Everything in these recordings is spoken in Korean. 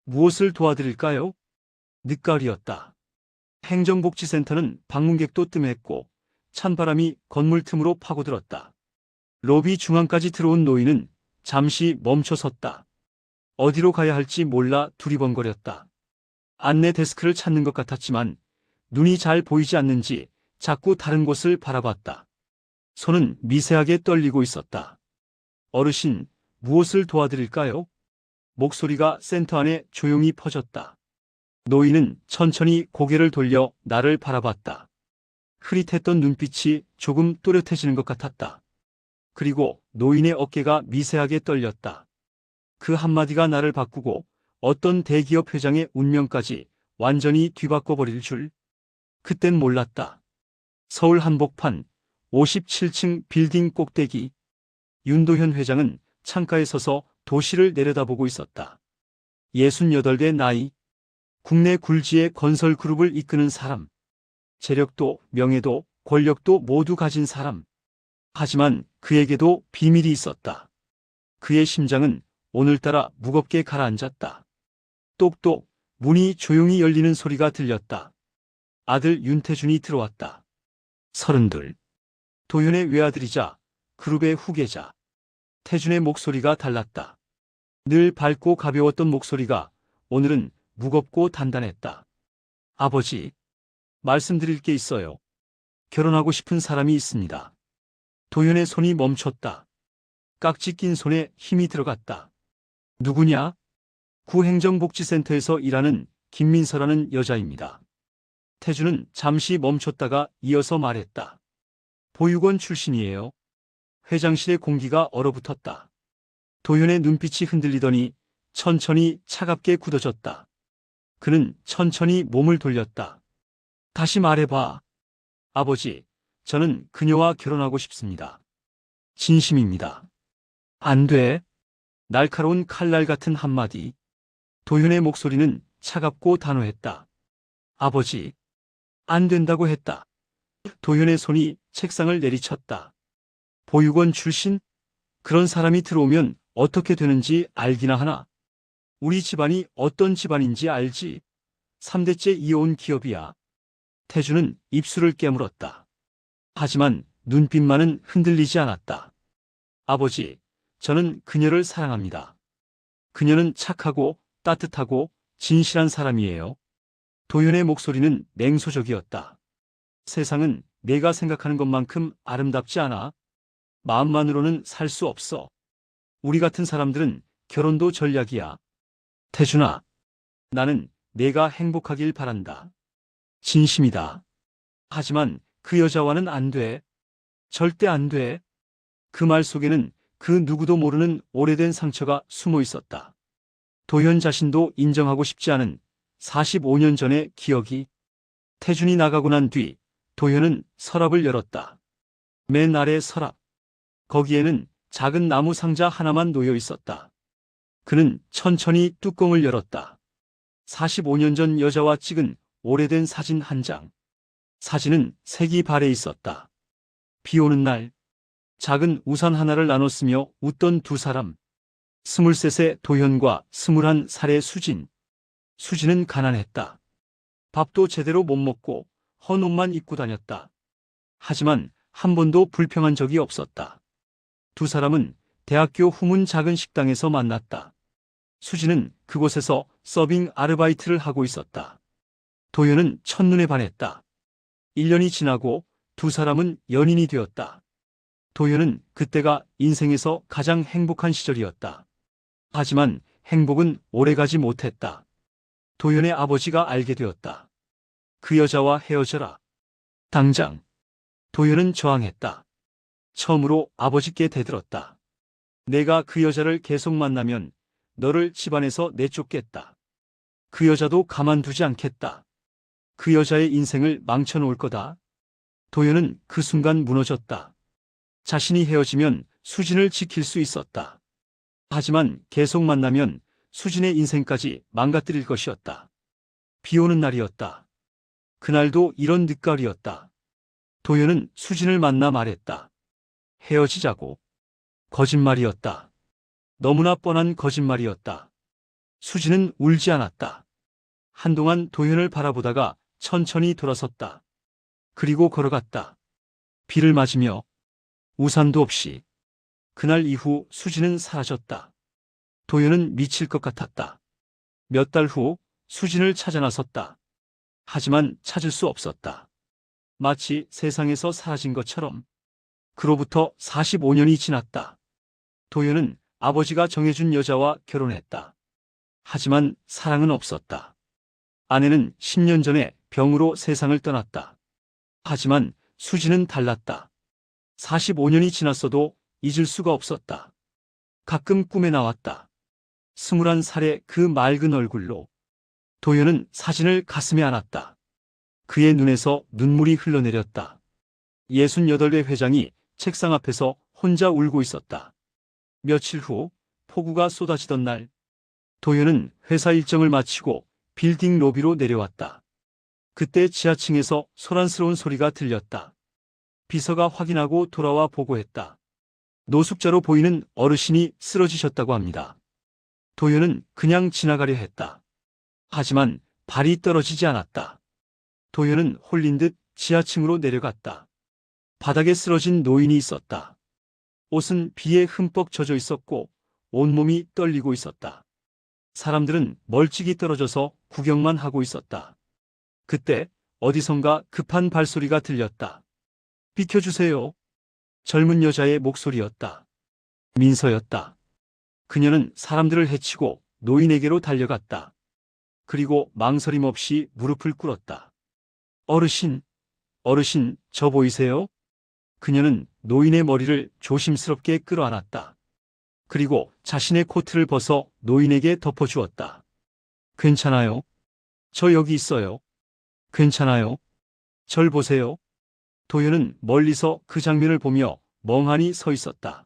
무엇을 도와드릴까요? 늦가을이었다. 행정복지센터는 방문객도 뜸했고 찬바람이 건물 틈으로 파고들었다. 로비 중앙까지 들어온 노인은 잠시 멈춰 섰다. 어디로 가야 할지 몰라 두리번거렸다. 안내 데스크를 찾는 것 같았지만 눈이 잘 보이지 않는지 자꾸 다른 곳을 바라봤다. 손은 미세하게 떨리고 있었다. 어르신, 무엇을 도와드릴까요? 목소리가 센터 안에 조용히 퍼졌다. 노인은 천천히 고개를 돌려 나를 바라봤다. 흐릿했던 눈빛이 조금 또렷해지는 것 같았다. 그리고 노인의 어깨가 미세하게 떨렸다. 그 한마디가 나를 바꾸고 어떤 대기업 회장의 운명까지 완전히 뒤바꿔버릴 줄. 그땐 몰랐다. 서울 한복판 57층 빌딩 꼭대기. 윤도현 회장은 창가에 서서 도시를 내려다보고 있었다. 68의 나이. 국내 굴지의 건설 그룹을 이끄는 사람. 재력도 명예도 권력도 모두 가진 사람. 하지만 그에게도 비밀이 있었다. 그의 심장은 오늘따라 무겁게 가라앉았다. 똑똑 문이 조용히 열리는 소리가 들렸다. 아들 윤태준이 들어왔다. 32. 도현의 외아들이자 그룹의 후계자. 태준의 목소리가 달랐다. 늘 밝고 가벼웠던 목소리가 오늘은 무겁고 단단했다. 아버지, 말씀드릴 게 있어요. 결혼하고 싶은 사람이 있습니다. 도현의 손이 멈췄다. 깍지 낀 손에 힘이 들어갔다. 누구냐? 구행정복지센터에서 일하는 김민서라는 여자입니다. 태주는 잠시 멈췄다가 이어서 말했다. 보육원 출신이에요. 회장실의 공기가 얼어붙었다. 도현의 눈빛이 흔들리더니 천천히 차갑게 굳어졌다. 그는 천천히 몸을 돌렸다. 다시 말해봐. 아버지, 저는 그녀와 결혼하고 싶습니다. 진심입니다. 안 돼. 날카로운 칼날 같은 한마디. 도현의 목소리는 차갑고 단호했다. 아버지, 안 된다고 했다. 도현의 손이 책상을 내리쳤다. 보육원 출신? 그런 사람이 들어오면 어떻게 되는지 알기나 하나. 우리 집안이 어떤 집안인지 알지? 3대째 이어온 기업이야. 태주는 입술을 깨물었다. 하지만 눈빛만은 흔들리지 않았다. 아버지, 저는 그녀를 사랑합니다. 그녀는 착하고 따뜻하고 진실한 사람이에요. 도현의 목소리는 냉소적이었다. 세상은 내가 생각하는 것만큼 아름답지 않아. 마음만으로는 살 수 없어. 우리 같은 사람들은 결혼도 전략이야. 태준아, 나는 내가 행복하길 바란다. 진심이다. 하지만 그 여자와는 안 돼. 절대 안 돼. 그 말 속에는 그 누구도 모르는 오래된 상처가 숨어 있었다. 도현 자신도 인정하고 싶지 않은 45년 전의 기억이. 태준이 나가고 난 뒤 도현은 서랍을 열었다. 맨 아래 서랍. 거기에는 작은 나무 상자 하나만 놓여 있었다. 그는 천천히 뚜껑을 열었다. 45년 전 여자와 찍은 오래된 사진 한 장. 사진은 색이 발해 있었다. 비 오는 날, 작은 우산 하나를 나눠 쓰며 웃던 두 사람. 23세 도현과 21살의 수진. 수진은 가난했다. 밥도 제대로 못 먹고 헌옷만 입고 다녔다. 하지만 한 번도 불평한 적이 없었다. 두 사람은 대학교 후문 작은 식당에서 만났다. 수진은 그곳에서 서빙 아르바이트를 하고 있었다. 도현은 첫눈에 반했다. 1년이 지나고 두 사람은 연인이 되었다. 도현은 그때가 인생에서 가장 행복한 시절이었다. 하지만 행복은 오래가지 못했다. 도현의 아버지가 알게 되었다. 그 여자와 헤어져라. 당장. 도현은 저항했다. 처음으로 아버지께 대들었다. 내가 그 여자를 계속 만나면 너를 집안에서 내쫓겠다. 그 여자도 가만두지 않겠다. 그 여자의 인생을 망쳐놓을 거다. 도현은 그 순간 무너졌다. 자신이 헤어지면 수진을 지킬 수 있었다. 하지만 계속 만나면 수진의 인생까지 망가뜨릴 것이었다. 비 오는 날이었다. 그날도 이런 늦가을이었다. 도현은 수진을 만나 말했다. 헤어지자고. 거짓말이었다. 너무나 뻔한 거짓말이었다. 수진은 울지 않았다. 한동안 도현을 바라보다가 천천히 돌아섰다. 그리고 걸어갔다. 비를 맞으며 우산도 없이. 그날 이후 수진은 사라졌다. 도현은 미칠 것 같았다. 몇 달 후 수진을 찾아 나섰다. 하지만 찾을 수 없었다. 마치 세상에서 사라진 것처럼. 그로부터 45년이 지났다. 도현은 아버지가 정해준 여자와 결혼했다. 하지만 사랑은 없었다. 아내는 10년 전에 병으로 세상을 떠났다. 하지만 수진은 달랐다. 45년이 지났어도 잊을 수가 없었다. 가끔 꿈에 나왔다. 21살의 그 맑은 얼굴로. 도현은 사진을 가슴에 안았다. 그의 눈에서 눈물이 흘러내렸다. 68회 회장이 책상 앞에서 혼자 울고 있었다. 며칠 후 폭우가 쏟아지던 날, 도현은 회사 일정을 마치고 빌딩 로비로 내려왔다. 그때 지하층에서 소란스러운 소리가 들렸다. 비서가 확인하고 돌아와 보고했다. 노숙자로 보이는 어르신이 쓰러지셨다고 합니다. 도현은 그냥 지나가려 했다. 하지만 발이 떨어지지 않았다. 도현은 홀린 듯 지하층으로 내려갔다. 바닥에 쓰러진 노인이 있었다. 옷은 비에 흠뻑 젖어 있었고 온몸이 떨리고 있었다. 사람들은 멀찍이 떨어져서 구경만 하고 있었다. 그때 어디선가 급한 발소리가 들렸다. 비켜주세요. 젊은 여자의 목소리였다. 민서였다. 그녀는 사람들을 해치고 노인에게로 달려갔다. 그리고 망설임 없이 무릎을 꿇었다. 어르신, 어르신, 저 보이세요? 그녀는 노인의 머리를 조심스럽게 끌어안았다. 그리고 자신의 코트를 벗어 노인에게 덮어주었다. 괜찮아요? 저 여기 있어요. 괜찮아요? 절 보세요. 도현은 멀리서 그 장면을 보며 멍하니 서 있었다.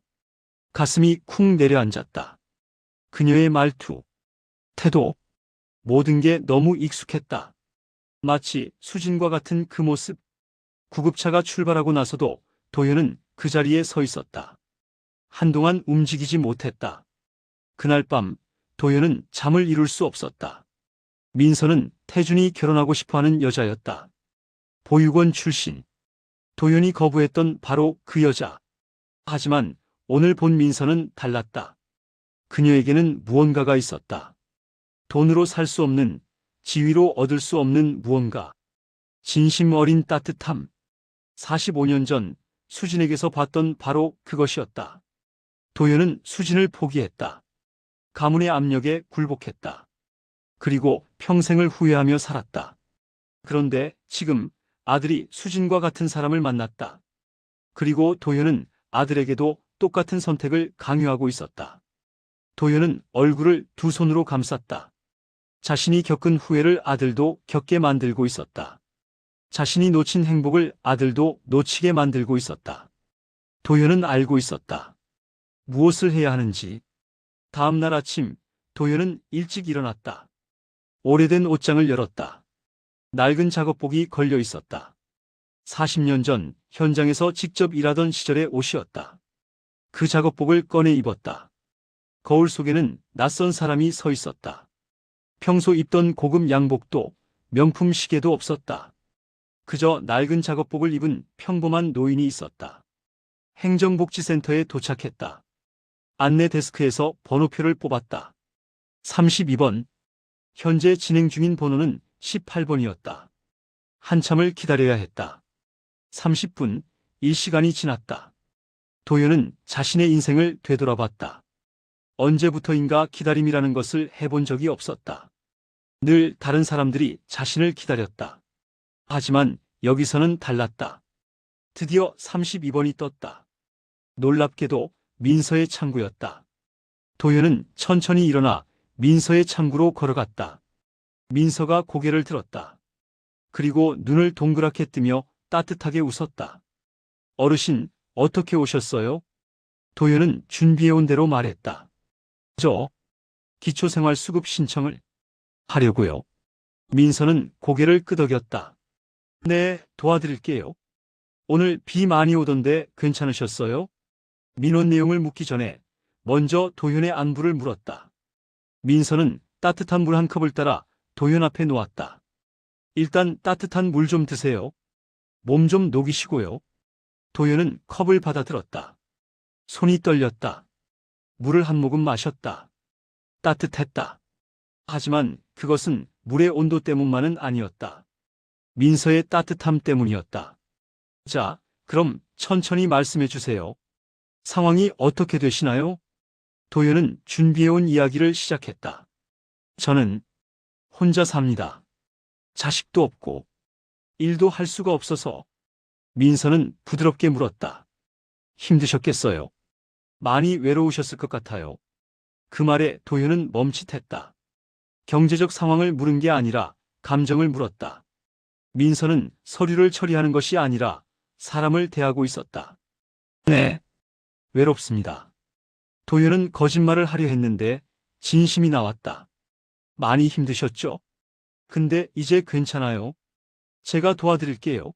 가슴이 쿵 내려앉았다. 그녀의 말투, 태도, 모든 게 너무 익숙했다. 마치 수진과 같은 그 모습. 구급차가 출발하고 나서도 도현은 그 자리에 서 있었다. 한동안 움직이지 못했다. 그날 밤 도현은 잠을 이룰 수 없었다. 민서는 태준이 결혼하고 싶어하는 여자였다. 보육원 출신. 도현이 거부했던 바로 그 여자. 하지만 오늘 본 민서는 달랐다. 그녀에게는 무언가가 있었다. 돈으로 살 수 없는, 지위로 얻을 수 없는 무언가. 진심 어린 따뜻함. 45년 전 수진에게서 봤던 바로 그것이었다. 도현은 수진을 포기했다. 가문의 압력에 굴복했다. 그리고 평생을 후회하며 살았다. 그런데 지금 아들이 수진과 같은 사람을 만났다. 그리고 도현은 아들에게도 똑같은 선택을 강요하고 있었다. 도현은 얼굴을 두 손으로 감쌌다. 자신이 겪은 후회를 아들도 겪게 만들고 있었다. 자신이 놓친 행복을 아들도 놓치게 만들고 있었다. 도현은 알고 있었다. 무엇을 해야 하는지. 다음 날 아침 도현은 일찍 일어났다. 오래된 옷장을 열었다. 낡은 작업복이 걸려 있었다. 40년 전 현장에서 직접 일하던 시절의 옷이었다. 그 작업복을 꺼내 입었다. 거울 속에는 낯선 사람이 서 있었다. 평소 입던 고급 양복도 명품 시계도 없었다. 그저 낡은 작업복을 입은 평범한 노인이 있었다. 행정복지센터에 도착했다. 안내 데스크에서 번호표를 뽑았다. 32번. 현재 진행 중인 번호는 18번이었다. 한참을 기다려야 했다. 30분, 이 시간이 지났다. 도현은 자신의 인생을 되돌아봤다. 언제부터인가 기다림이라는 것을 해본 적이 없었다. 늘 다른 사람들이 자신을 기다렸다. 하지만 여기서는 달랐다. 드디어 32번이 떴다. 놀랍게도 민서의 창구였다. 도현은 천천히 일어나 민서의 창구로 걸어갔다. 민서가 고개를 들었다. 그리고 눈을 동그랗게 뜨며 따뜻하게 웃었다. 어르신, 어떻게 오셨어요? 도현은 준비해온 대로 말했다. 저 기초생활수급 신청을 하려고요. 민서는 고개를 끄덕였다. 네, 도와드릴게요. 오늘 비 많이 오던데 괜찮으셨어요? 민원 내용을 묻기 전에 먼저 도현의 안부를 물었다. 민서는 따뜻한 물 한 컵을 따라 도현 앞에 놓았다. 일단 따뜻한 물 좀 드세요. 몸 좀 녹이시고요. 도현은 컵을 받아들었다. 손이 떨렸다. 물을 한 모금 마셨다. 따뜻했다. 하지만 그것은 물의 온도 때문만은 아니었다. 민서의 따뜻함 때문이었다. 자, 그럼 천천히 말씀해 주세요. 상황이 어떻게 되시나요? 도현은 준비해온 이야기를 시작했다. 저는 혼자 삽니다. 자식도 없고 일도 할 수가 없어서. 민서는 부드럽게 물었다. 힘드셨겠어요? 많이 외로우셨을 것 같아요. 그 말에 도현은 멈칫했다. 경제적 상황을 물은 게 아니라 감정을 물었다. 민서는 서류를 처리하는 것이 아니라 사람을 대하고 있었다. 네, 외롭습니다. 도현은 거짓말을 하려 했는데 진심이 나왔다. 많이 힘드셨죠? 근데 이제 괜찮아요. 제가 도와드릴게요.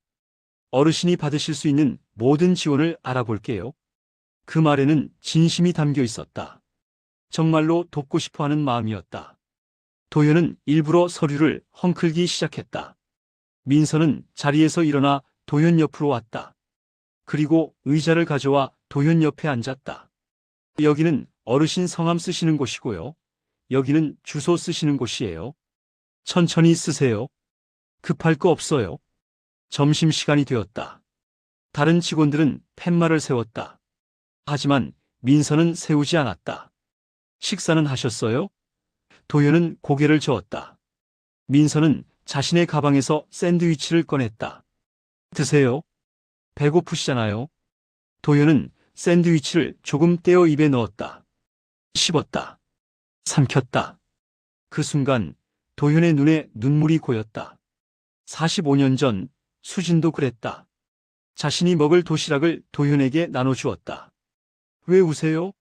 어르신이 받으실 수 있는 모든 지원을 알아볼게요. 그 말에는 진심이 담겨 있었다. 정말로 돕고 싶어 하는 마음이었다. 도현은 일부러 서류를 헝클기 시작했다. 민서는 자리에서 일어나 도현 옆으로 왔다. 그리고 의자를 가져와 도현 옆에 앉았다. 여기는 어르신 성함 쓰시는 곳이고요. 여기는 주소 쓰시는 곳이에요. 천천히 쓰세요. 급할 거 없어요. 점심시간이 되었다. 다른 직원들은 팻말을 세웠다. 하지만 민서는 세우지 않았다. 식사는 하셨어요? 도현은 고개를 저었다. 민서는 자신의 가방에서 샌드위치를 꺼냈다. 드세요. 배고프시잖아요. 도현은 샌드위치를 조금 떼어 입에 넣었다. 씹었다. 삼켰다. 그 순간 도현의 눈에 눈물이 고였다. 45년 전 수진도 그랬다. 자신이 먹을 도시락을 도현에게 나눠주었다. 왜 우세요?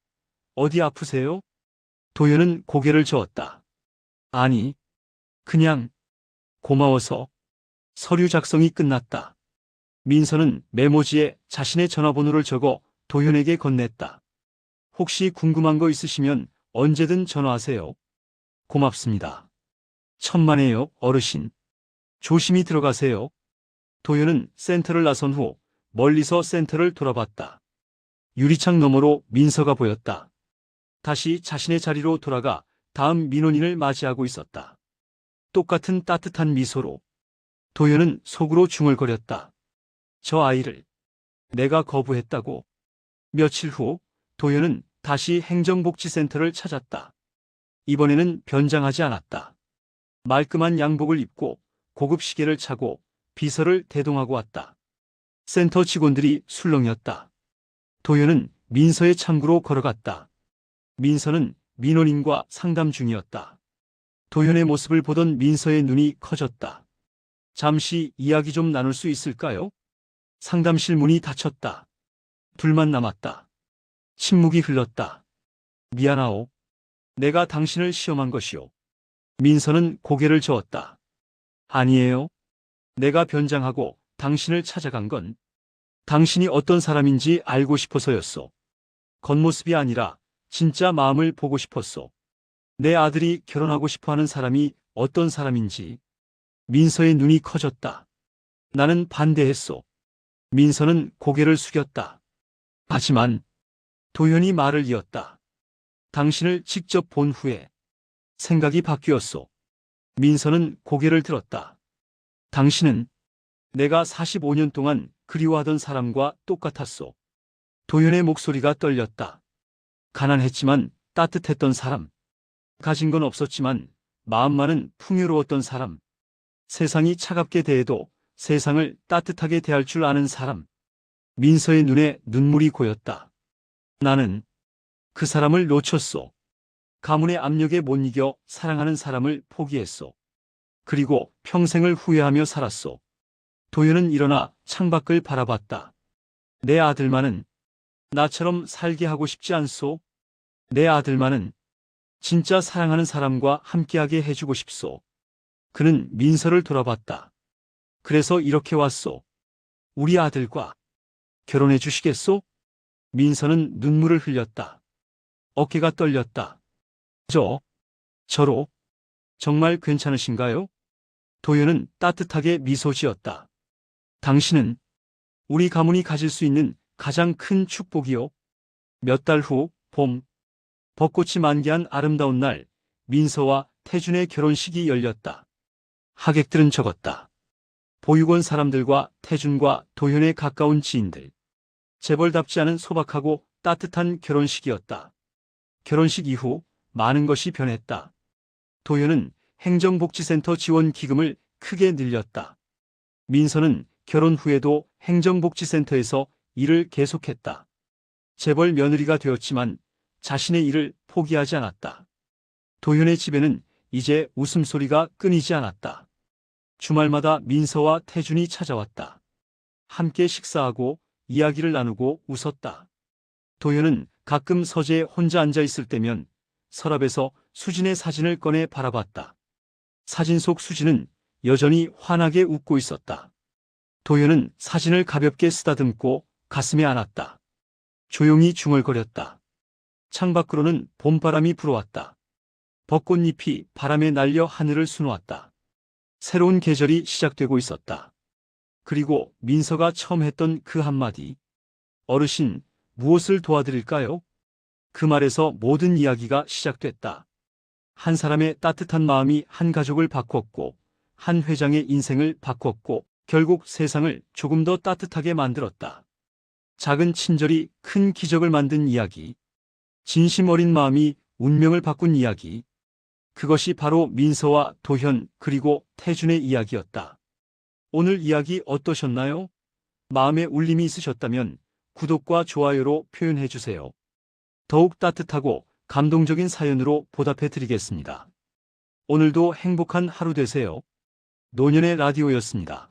어디 아프세요? 도현은 고개를 저었다. 아니, 그냥 고마워서. 서류 작성이 끝났다. 민서는 메모지에 자신의 전화번호를 적어 도현에게 건넸다. 혹시 궁금한 거 있으시면 언제든 전화하세요. 고맙습니다. 천만에요, 어르신. 조심히 들어가세요. 도현은 센터를 나선 후 멀리서 센터를 돌아봤다. 유리창 너머로 민서가 보였다. 다시 자신의 자리로 돌아가 다음 민원인을 맞이하고 있었다. 똑같은 따뜻한 미소로. 도현은 속으로 중얼거렸다. 저 아이를 내가 거부했다고. 며칠 후 도현은 다시 행정복지센터를 찾았다. 이번에는 변장하지 않았다. 말끔한 양복을 입고 고급 시계를 차고 비서를 대동하고 왔다. 센터 직원들이 술렁였다. 도현은 민서의 창구로 걸어갔다. 민서는 민원인과 상담 중이었다. 도현의 모습을 보던 민서의 눈이 커졌다. 잠시 이야기 좀 나눌 수 있을까요? 상담실 문이 닫혔다. 둘만 남았다. 침묵이 흘렀다. 미안하오. 내가 당신을 시험한 것이오. 민서는 고개를 저었다. 아니에요. 내가 변장하고 당신을 찾아간 건 당신이 어떤 사람인지 알고 싶어서였소. 겉모습이 아니라 진짜 마음을 보고 싶었소. 내 아들이 결혼하고 싶어하는 사람이 어떤 사람인지. 민서의 눈이 커졌다. 나는 반대했소. 민서는 고개를 숙였다. 하지만 도현이 말을 이었다. 당신을 직접 본 후에 생각이 바뀌었소. 민서는 고개를 들었다. 당신은 내가 45년 동안 그리워하던 사람과 똑같았소. 도현의 목소리가 떨렸다. 가난했지만 따뜻했던 사람. 가진 건 없었지만 마음만은 풍요로웠던 사람. 세상이 차갑게 대해도 세상을 따뜻하게 대할 줄 아는 사람. 민서의 눈에 눈물이 고였다. 나는 그 사람을 놓쳤소. 가문의 압력에 못 이겨 사랑하는 사람을 포기했소. 그리고 평생을 후회하며 살았소. 도현은 일어나 창밖을 바라봤다. 내 아들만은 나처럼 살게 하고 싶지 않소? 내 아들만은 진짜 사랑하는 사람과 함께하게 해주고 싶소. 그는 민서를 돌아봤다. 그래서 이렇게 왔소. 우리 아들과 결혼해 주시겠소? 민서는 눈물을 흘렸다. 어깨가 떨렸다. 저로 정말 괜찮으신가요? 도현은 따뜻하게 미소 지었다. 당신은 우리 가문이 가질 수 있는 가장 큰 축복이요. 몇 달 후, 봄, 벚꽃이 만개한 아름다운 날, 민서와 태준의 결혼식이 열렸다. 하객들은 적었다. 보육원 사람들과 태준과 도현의 가까운 지인들. 재벌답지 않은 소박하고 따뜻한 결혼식이었다. 결혼식 이후 많은 것이 변했다. 도현은 행정복지센터 지원 기금을 크게 늘렸다. 민서는 결혼 후에도 행정복지센터에서 일을 계속했다. 재벌 며느리가 되었지만 자신의 일을 포기하지 않았다. 도현의 집에는 이제 웃음소리가 끊이지 않았다. 주말마다 민서와 태준이 찾아왔다. 함께 식사하고 이야기를 나누고 웃었다. 도현은 가끔 서재에 혼자 앉아 있을 때면 서랍에서 수진의 사진을 꺼내 바라봤다. 사진 속 수진은 여전히 환하게 웃고 있었다. 도현은 사진을 가볍게 쓰다듬고 가슴에 안았다. 조용히 중얼거렸다. 창밖으로는 봄바람이 불어왔다. 벚꽃잎이 바람에 날려 하늘을 수놓았다. 새로운 계절이 시작되고 있었다. 그리고 민서가 처음 했던 그 한마디. 어르신, 무엇을 도와드릴까요? 그 말에서 모든 이야기가 시작됐다. 한 사람의 따뜻한 마음이 한 가족을 바꿨고, 한 회장의 인생을 바꿨고, 결국 세상을 조금 더 따뜻하게 만들었다. 작은 친절이 큰 기적을 만든 이야기. 진심 어린 마음이 운명을 바꾼 이야기. 그것이 바로 민서와 도현 그리고 태준의 이야기였다. 오늘 이야기 어떠셨나요? 마음에 울림이 있으셨다면 구독과 좋아요로 표현해 주세요. 더욱 따뜻하고 감동적인 사연으로 보답해 드리겠습니다. 오늘도 행복한 하루 되세요. 노년의 라디오였습니다.